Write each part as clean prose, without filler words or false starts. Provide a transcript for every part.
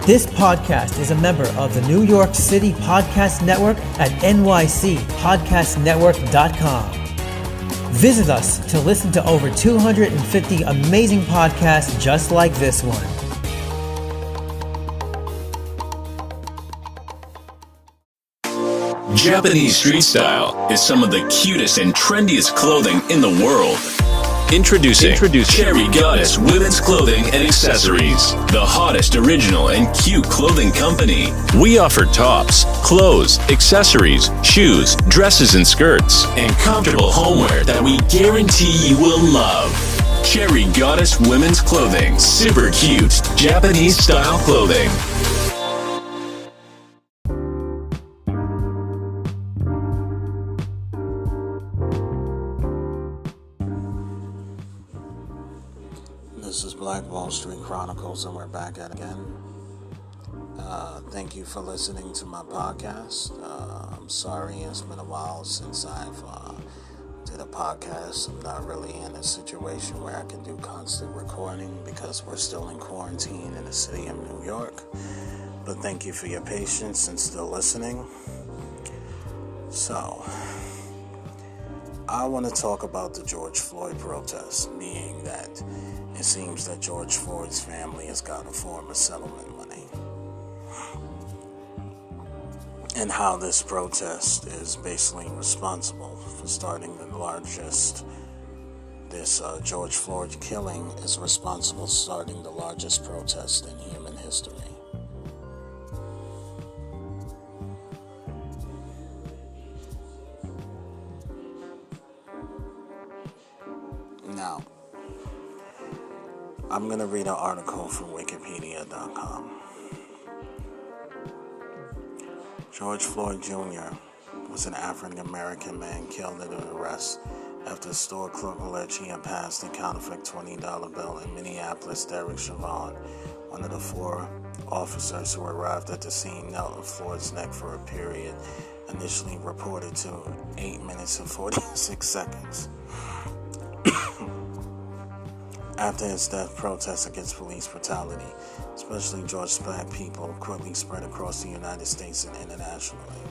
This podcast is a member of the New York City Podcast Network at nycpodcastnetwork.com. Visit us to listen to over 250 amazing podcasts just like this one. Japanese street style is some of the cutest and trendiest clothing in the world. Introducing Cherry Goddess Women's Clothing and Accessories, the hottest original and cute clothing company. We offer tops, clothes, accessories, shoes, dresses and skirts, and comfortable homeware that we guarantee you will love. Cherry Goddess Women's Clothing, super cute Japanese style clothing. This is Black Wall Street Chronicles, and we're back at it again. Thank you for listening to my podcast. I'm sorry it's been a while since I've did a podcast. I'm not really in a situation where I can do constant recording because we're still in quarantine in the city of New York. But thank you for your patience and still listening. So, I want to talk about the George Floyd protest, being that it seems that George Floyd's family has got a form of settlement money. And how this protest is basically responsible for starting the largest, George Floyd killing is responsible for starting the largest protest in human history. Now, I'm going to read an article from Wikipedia.com. George Floyd Jr. was an African-American man killed in an arrest after a store clerk alleged he had passed a counterfeit $20 bill in Minneapolis. Derek Chauvin, one of the four officers who arrived at the scene, knelt on Floyd's neck for a period initially reported to 8 minutes and 46 seconds. After his death, protests against police brutality, especially George Black people, quickly spread across the United States and internationally.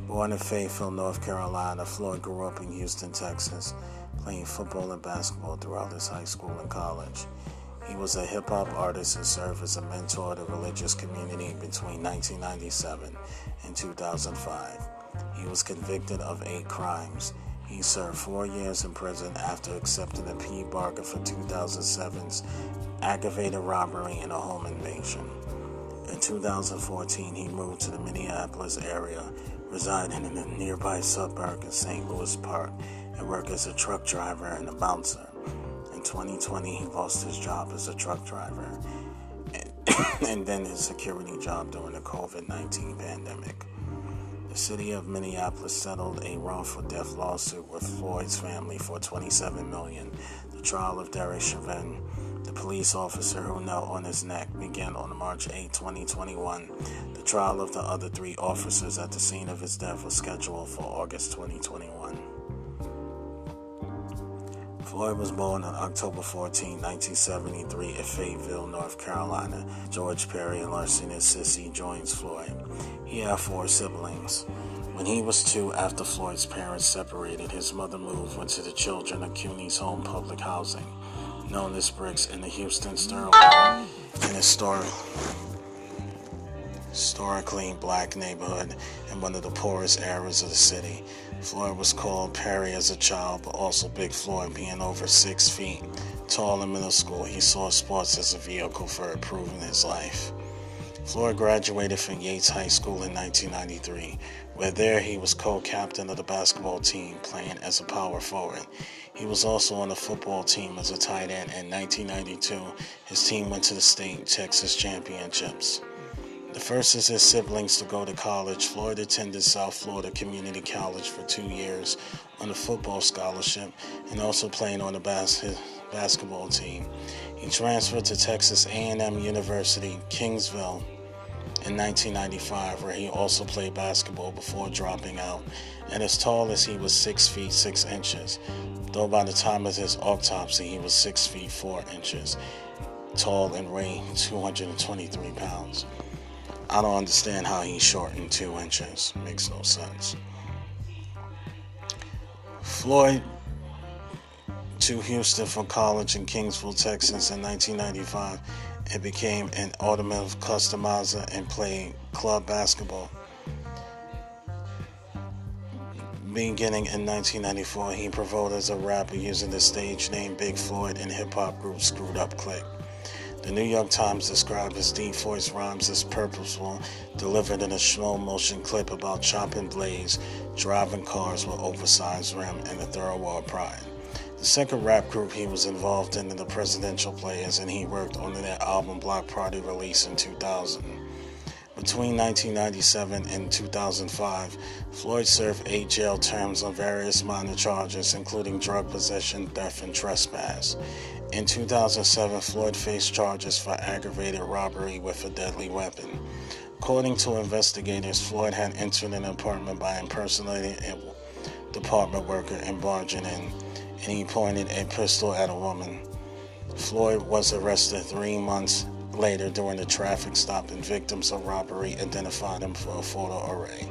Born in Fayetteville, North Carolina, Floyd grew up in Houston, Texas, playing football and basketball throughout his high school and college. He was a hip-hop artist and served as a mentor to the religious community between 1997 and 2005. He was convicted of 8 crimes. He served 4 years in prison after accepting a plea bargain for 2007's aggravated robbery and a home invasion. In 2014, he moved to the Minneapolis area, residing in a nearby suburb in St. Louis Park, and worked as a truck driver and a bouncer. In 2020, he lost his job as a truck driver and then his security job during the COVID-19 pandemic. The city of Minneapolis settled a wrongful death lawsuit with Floyd's family for $27 million. The trial of Derek Chauvin, the police officer who knelt on his neck, began on March 8, 2021. The trial of the other 3 officers at the scene of his death was scheduled for August 2021. Floyd was born on October 14, 1973 in Fayetteville, North Carolina. George Perry and Larcena Sissy joins Floyd. He had 4 siblings. When he was 2, after Floyd's parents separated, his mother moved into the children of CUNY's home public housing, known as Bricks, in the Houston Sterling, an historically black neighborhood in one of the poorest areas of the city. Floyd was called Perry as a child, but also Big Floyd, being over 6 feet tall in middle school. He saw sports as a vehicle for improving his life. Floyd graduated from Yates High School in 1993, where there he was co-captain of the basketball team, playing as a power forward. He was also on the football team as a tight end. In 1992, his team went to the state Texas championships. The first of his siblings to go to college, Floyd attended South Florida Community College for 2 years on a football scholarship and also playing on the basketball team. He transferred to Texas A&M University, Kingsville, in 1995, where he also played basketball before dropping out. And as tall as he was 6 feet 6 inches, though by the time of his autopsy he was 6 feet 4 inches. tall and weighed 223 pounds. I don't understand how he's shortened 2 inches. Makes no sense. Floyd to Houston for college in Kingsville, Texas in 1995 and became an automotive customizer and played club basketball. Beginning in 1994, he performed as a rapper using the stage name Big Floyd in hip-hop group Screwed Up Click. The New York Times described his deep voice rhymes as purposeful, delivered in a slow-motion clip about chopping blades, driving cars with oversized rim, and a thorough pride. The second rap group he was involved in the Presidential Players, and he worked on their album Block Party release in 2000. Between 1997 and 2005, Floyd served 8 jail terms on various minor charges, including drug possession, theft, and trespass. In 2007, Floyd faced charges for aggravated robbery with a deadly weapon. According to investigators, Floyd had entered an apartment by impersonating a department worker and barging in, and he pointed a pistol at a woman. Floyd was arrested 3 months later during a traffic stop, and victims of robbery identified him for a photo array.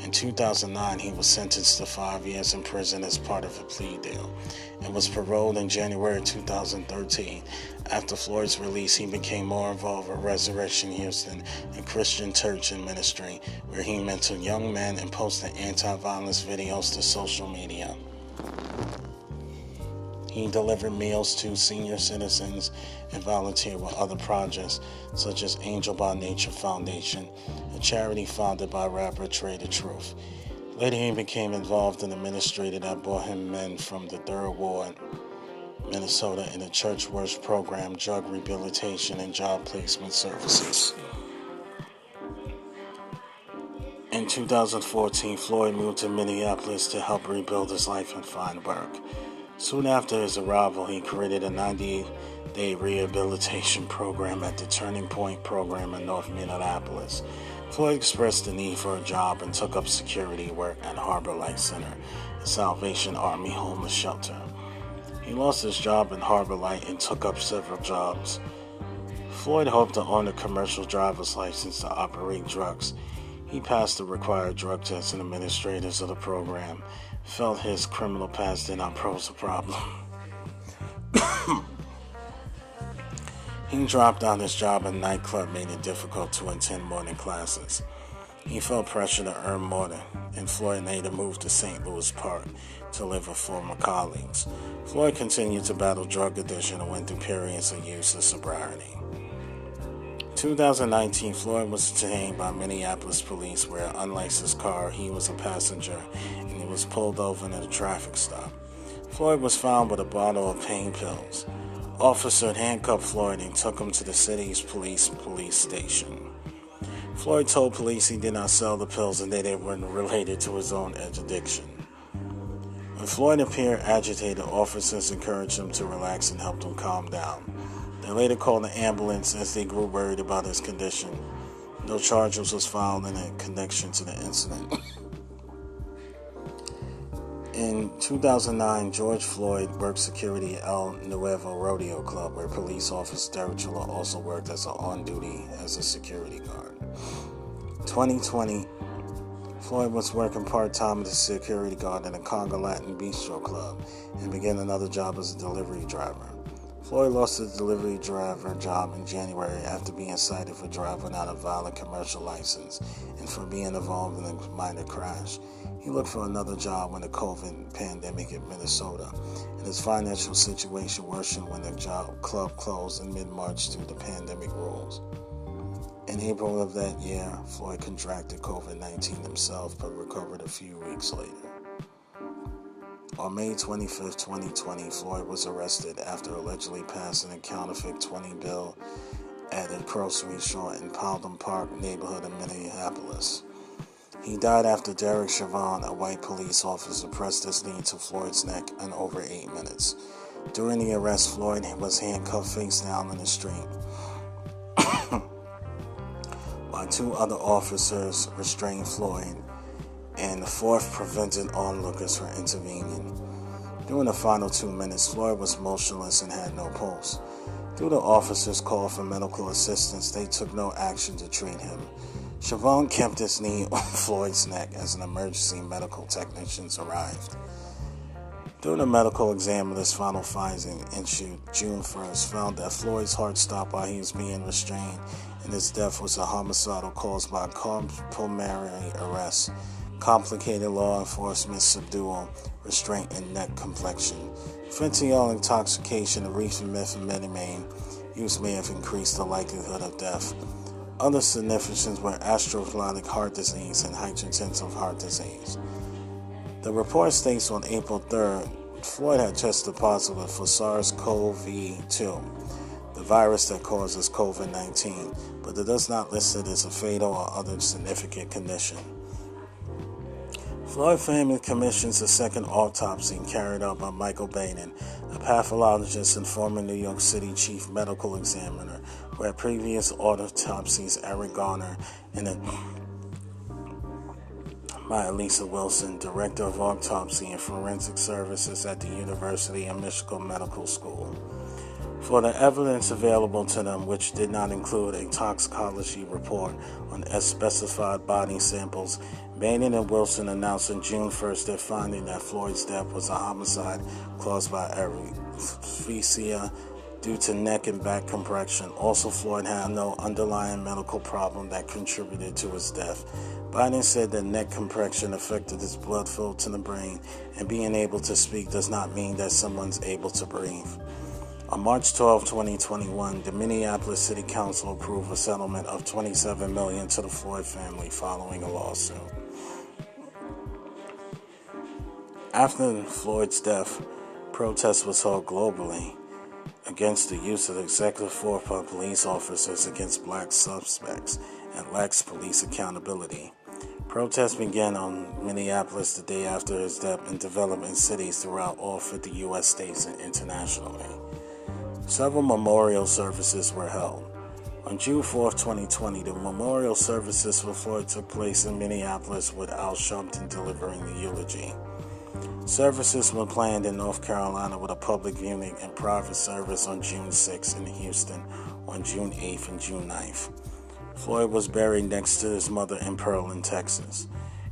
In 2009, he was sentenced to 5 years in prison as part of a plea deal and was paroled in January 2013. After Floyd's release, he became more involved with Resurrection Houston, a Christian church and ministry, where he mentored young men and posted anti-violence videos to social media. He delivered meals to senior citizens and volunteered with other projects such as Angel by Nature Foundation, a charity founded by rapper Trader Truth. Later, he became involved in a ministry that brought him men from the Third Ward, Minnesota, in a church work program, drug rehabilitation, and job placement services. In 2014, Floyd moved to Minneapolis to help rebuild his life and find work. Soon after his arrival, he created a 90-day rehabilitation program at the Turning Point program in North Minneapolis. Floyd expressed the need for a job and took up security work at Harbor Light Center, a Salvation Army homeless shelter. He lost his job in Harbor Light and took up several jobs. Floyd hoped to earn a commercial driver's license to operate drugs. He passed the required drug tests, and administrators of the program felt his criminal past did not pose a problem. He dropped out his job at a nightclub, made it difficult to attend morning classes. He felt pressure to earn more, and Floyd made a move to St. Louis Park to live with former colleagues. Floyd continued to battle drug addiction and went through periods of use of sobriety. In 2019, Floyd was detained by Minneapolis police where an unlicensed car, he was a passenger, and he was pulled over in a traffic stop. Floyd was found with a bottle of pain pills. Officer handcuffed Floyd and took him to the city's police station. Floyd told police he did not sell the pills and that they weren't related to his own addiction. When Floyd appeared agitated, officers encouraged him to relax and helped him calm down. They later called an ambulance as they grew worried about his condition. No charges was filed in connection to the incident. In 2009, George Floyd worked security at El Nuevo Rodeo Club, where police officer Derek Chula also worked as on-duty as a security guard. 2020, Floyd was working part-time as a security guard at a Conga Latin Bistro Club and began another job as a delivery driver. Floyd lost his delivery driver job in January after being cited for driving without a valid commercial license and for being involved in a minor crash. He looked for another job when the COVID pandemic hit Minnesota, and his financial situation worsened when the club closed in mid-March due to pandemic rules. In April of that year, Floyd contracted COVID-19 himself but recovered a few weeks later. On May 25, 2020, Floyd was arrested after allegedly passing a counterfeit 20 bill at a grocery store in Powham Park neighborhood in Minneapolis. He died after Derek Chauvin, a white police officer, pressed his knee to Floyd's neck in over 8 minutes. During the arrest, Floyd was handcuffed face down in the street, while 2 other officers restrained Floyd, and the 4th prevented onlookers from intervening. During the final 2 minutes, Floyd was motionless and had no pulse. Through the officers' call for medical assistance, they took no action to treat him. Chavon kept his knee on Floyd's neck as an emergency medical technicians arrived. During the medical examiner's final finding issued June 1st, found that Floyd's heart stopped while he was being restrained, and his death was a homicidal caused by pulmonary arrest, complicated law enforcement subdual, restraint, and neck complexion. Fentanyl intoxication and recent methamphetamine use may have increased the likelihood of death. Other significance were atherosclerotic heart disease and hypertensive heart disease. The report states on April 3rd, Floyd had tested positive for SARS-CoV-2, the virus that causes COVID-19, but it does not list it as a fatal or other significant condition. Floyd family commissions a second autopsy carried out by Michael Baden, a pathologist and former New York City chief medical examiner, who had previous autopsies Eric Garner and by Elisa Wilson, director of autopsy and forensic services at the University of Michigan Medical School. For the evidence available to them, which did not include a toxicology report on specified body samples, Baden and Wilson announced on June 1st their finding that Floyd's death was a homicide caused by asphyxia due to neck and back compression. Also, Floyd had no underlying medical problem that contributed to his death. Biden said that neck compression affected his blood flow to the brain, and being able to speak does not mean that someone's able to breathe. On March 12, 2021, the Minneapolis City Council approved a settlement of $27 million to the Floyd family following a lawsuit. After Floyd's death, protests was held globally against the use of executive force by police officers against black suspects and lacks police accountability. Protests began on Minneapolis the day after his death and developed in cities throughout all 50 U.S. states and internationally. Several memorial services were held. On June 4, 2020, the memorial services for Floyd took place in Minneapolis with Al Sharpton delivering the eulogy. Services were planned in North Carolina with a public viewing and private service on June 6 in Houston, on June 8th and June 9th. Floyd was buried next to his mother in Pearland, Texas.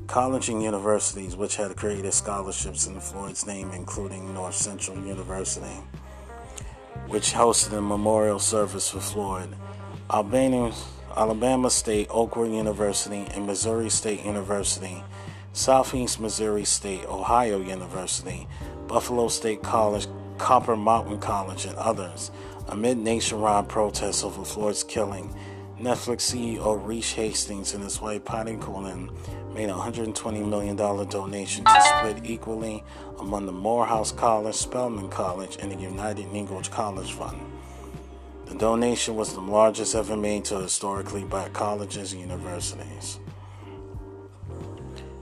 College and universities which had created scholarships in Floyd's name, including North Central University, which hosted a memorial service for Floyd, Alabama State Oakwood University and Missouri State University, Southeast Missouri State, Ohio University, Buffalo State College, Copper Mountain College, and others. Amid nationwide protests over Floyd's killing, Netflix CEO Reese Hastings and his wife Patty Cullen made a $120 million donation to split equally among the Morehouse College, Spelman College, and the United Negro College Fund. The donation was the largest ever made to historically black colleges and universities.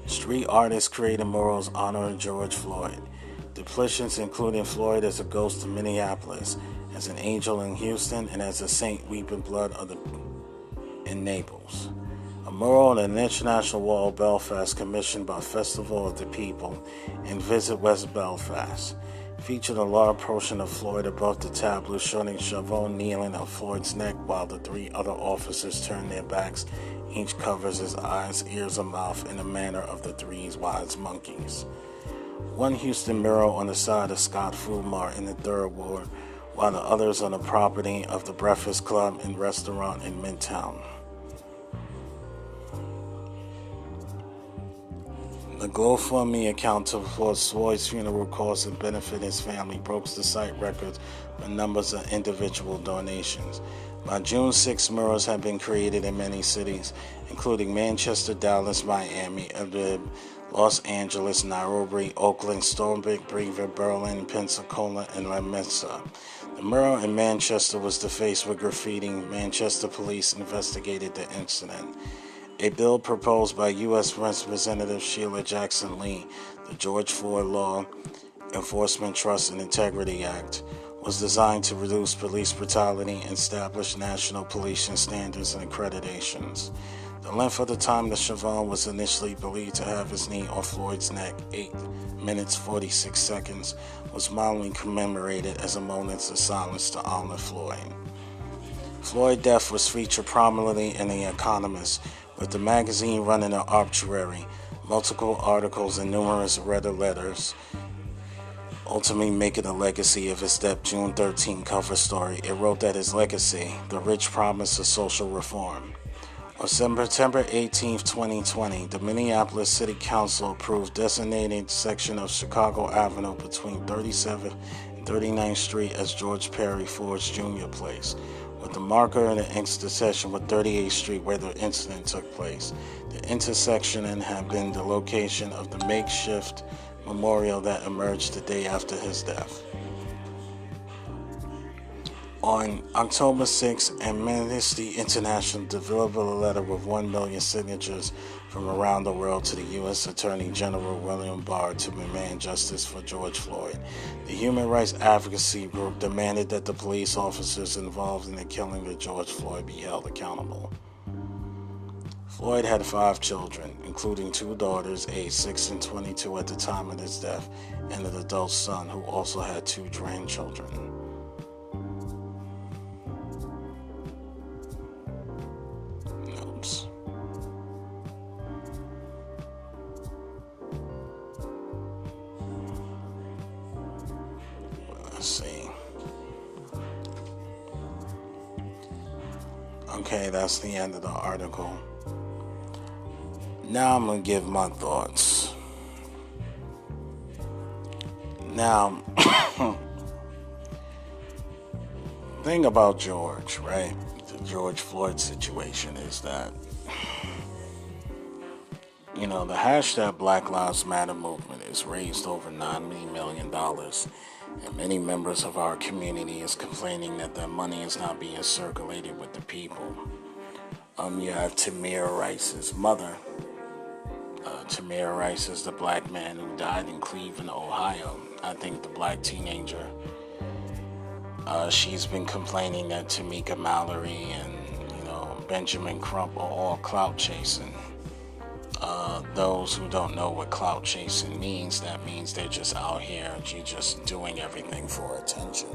Street artists created murals honoring George Floyd. Depictions including Floyd as a ghost in Minneapolis, as an angel in Houston, and as a saint weeping blood in Naples. A mural on the International Wall of Belfast commissioned by Festival of the People and Visit West Belfast featured a large portion of Floyd above the tableau, showing Chavon kneeling on Floyd's neck while the three other officers turn their backs. Each covers his eyes, ears, and mouth in the manner of the three wise monkeys. One Houston mural on the side of Scott Food Mart in the Third Ward, while the others on the property of the Breakfast Club and Restaurant in Midtown. The GoFundMe account to Floyd's funeral costs and benefit his family broke the site records by numbers of individual donations. By June 6, murals have been created in many cities, including Manchester, Dallas, Miami, Los Angeles, Nairobi, Oakland, Stormbridge, Brevard, Berlin, Pensacola, and La Mesa. The mural in Manchester was defaced with graffiti. Manchester police investigated the incident. A bill proposed by U.S. Representative Sheila Jackson Lee, the George Floyd Law Enforcement Trust and Integrity Act, was designed to reduce police brutality and establish national policing standards and accreditations. The length of the time that Chauvin was initially believed to have his knee on Floyd's neck, 8 minutes 46 seconds, was mildly commemorated as a moment of silence to honor Floyd. Floyd's death was featured prominently in The Economist, with the magazine running an obituary, multiple articles, and numerous red letters, ultimately making a legacy of his death. June 13 cover story. It wrote that his legacy, the rich promise of social reform. On September 18, 2020, the Minneapolis City Council approved designated section of Chicago Avenue between 37th and 39th Street as George Perry Ford's Jr. Place, with the marker in the intersection with 38th Street where the incident took place. The intersection had been the location of the makeshift memorial that emerged the day after his death. On October 6, Amnesty International developed a letter with 1 million signatures from around the world to the U.S. Attorney General William Barr to demand justice for George Floyd. The human rights advocacy group demanded that the police officers involved in the killing of George Floyd be held accountable. Floyd had 5 children, including 2 daughters aged 6 and 22 at the time of his death, and an adult son who also had 2 grandchildren. Let's see. Okay, that's the end of the article. Now I'm going to give my thoughts. Now, thing about George, right? The George Floyd situation is that, the hashtag Black Lives Matter movement has raised over $90 million, and many members of our community is complaining that their money is not being circulated with the people. You have Tamir Rice's mother. Tamir Rice is the black man who died in Cleveland, Ohio. I think the black teenager. She's been complaining that Tamika Mallory and, Benjamin Crump are all clout chasing. Those who don't know what clout chasing means, that means they're just out here, you're just doing everything for attention.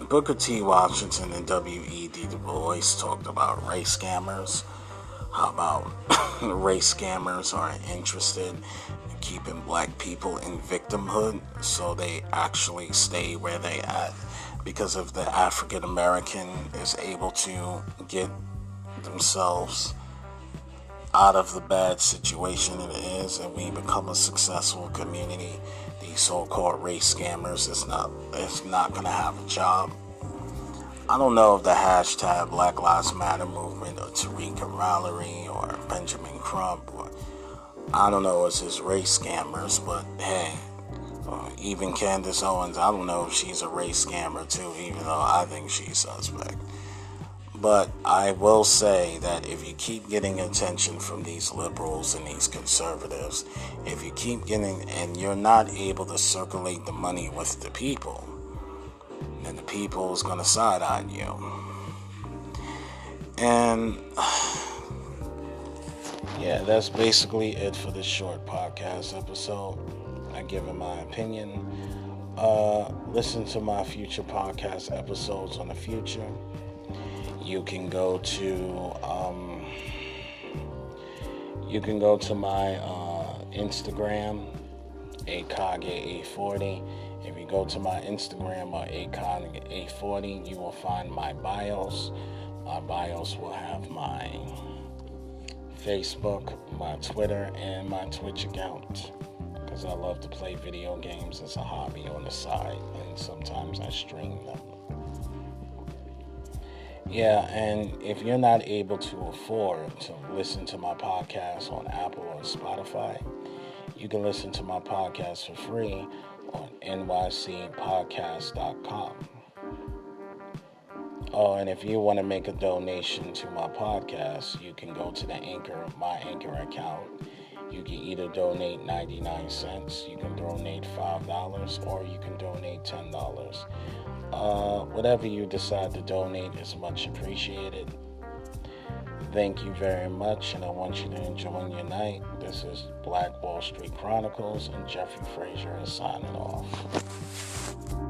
Booker T. Washington and W.E.B. Du Bois talked about race scammers. How about race scammers are interested in keeping black people in victimhood, so they actually stay where they at, because if the African American is able to get themselves out of the bad situation it is, and we become a successful community, these so-called race scammers is not going to have a job. I don't know if the hashtag Black Lives Matter movement or Tamika Mallory or Benjamin Crump, or I don't know, it's just race scammers, but hey, even Candace Owens, I don't know if she's a race scammer too, even though I think she's suspect. But I will say that if you keep getting attention from these liberals and these conservatives, if you keep getting, and you're not able to circulate the money with the people, then the people is going to side on you. And yeah, that's basically it for this short podcast episode. I give it my opinion. Listen to my future podcast episodes on the future. You can go to my Instagram, akage840. If you go to my Instagram or akage840, you will find my bios. My bios will have my Facebook, my Twitter, and my Twitch account, because I love to play video games as a hobby on the side, and sometimes I stream them. Yeah, and if you're not able to afford to listen to my podcast on Apple or Spotify, you can listen to my podcast for free on nycpodcast.com. Oh, and if you want to make a donation to my podcast, you can go to my Anchor account. You can either donate 99 cents, you can donate $5, or you can donate $10. Whatever you decide to donate is much appreciated. Thank you very much, and I want you to enjoy your night. This is Black Wall Street Chronicles, and Jeffrey Frazier is signing off.